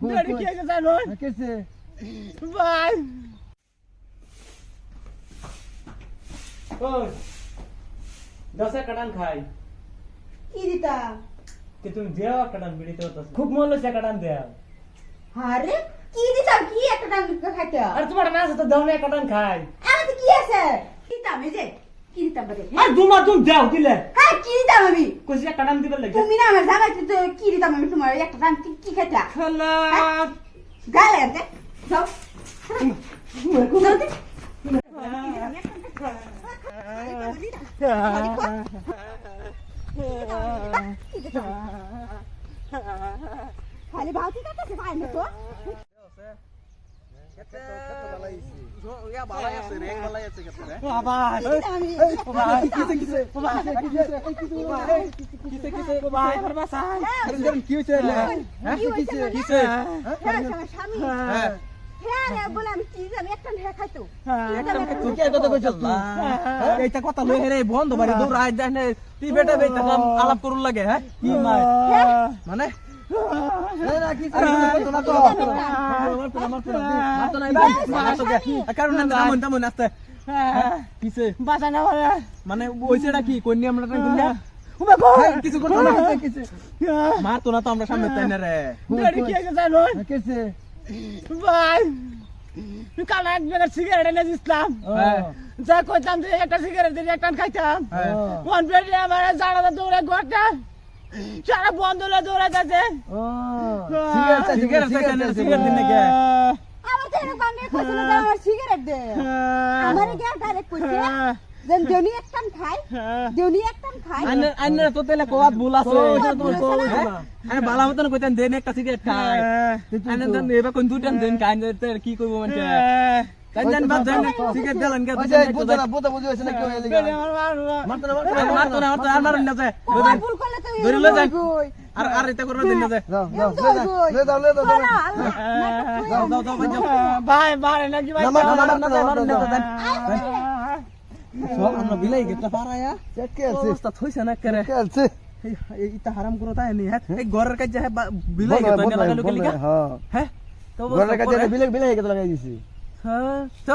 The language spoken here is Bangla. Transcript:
গাড়ি কি আছে জানো কেসে ভাই ওই দশে কাটান খাই কি দিতা कि तुम देवा कटन बिड़ी तो खूब मोल से कटन दे আরে কি দিতা কি একটা টান খাইতে अरे तुम्हारा नाम से तो दौने कटन खाई আমি কি আছে কি দিতাম এই যে কি দিতাম বলে अरे तुम देव दिले হ্যাঁ কি দিতাম আমি कुछ या कटन दिबे लगे তুমি না আমার জামাই তো কি দিতাম আমি তোমার একটা টান কি খাইতা खला গালে আনতে যাও যাও দে খালি ভাউতি কাটছে ভাই না তো বাবা আমি কিসে ভাই ফরমাসা কি হইছে কিসে আমার স্বামী হ্যাঁ রে বলে আমি কি জানি একটা হে খাইতো তুই কি কথা কইছস তুই এইটা কথা লই রে বন্ধ বাড়ি দৌড় আই দেন তুই বেটা বেটা আলাপ করুন লাগে হ্যাঁ কি মানে না কি না তো মারতো নাই ভাই মারতো কে কারণ নাম নাস্তে কিসে বাঁচানো বলে মানে ওইছেটা কি কোন নিয়ম না কোনটা কিছু করতে না কিসে মারতো না তো আমরা সামনে তাই না রে গাড়ি কি আছে জানো কেসে ভাই কাল এক জায়গায় সিগারেট এনে দিছিলাম যা কইতাম যে একটা সিগারেট দিয়ে একটা খাইতাম ওয়ান পেটে আমার জানালা দৌড়ে গোটা সারা বন্ধ হলে দৌড়ে যাচ্ছে সিগারেট দিন নাকি আমার তো এরকম বাঙ্গে কইছে না আমার সিগারেট দে আমারে কি আর ডাইরেক্ট কইছে যেন দেউনি একটান খাই দেউনি একটান খাই আইন তো তেলে কোয়াত ভুল আছে আরে বালা মতন কইতেন দেন একটা সিগারেট খাই আইন দেন এবা কোন দুটান দেন কাইন কি কইব মানে তাই জান বাদ দেন সিগারেট দেন কে বুঝা বুঝি হইছে না কি হইছে মারতো না আর মারুন না যায় ভুল করলে তো ধরে লই যান আর এটা করবে দিন না যায় যাও ভাই ভাই নাকি ভাই আমরা বিলাই গেটা পারায়া অবস্থা থইছে না করে এটা হারাম করো তাই নি হ্যাঁ এই ঘরের কাছে বিলাই গেটা না লাগালো কি লিখা হ্যাঁ তো ঘরের কাছে বিলাই গেটা লাগাই দিছি হ্যাঁ তো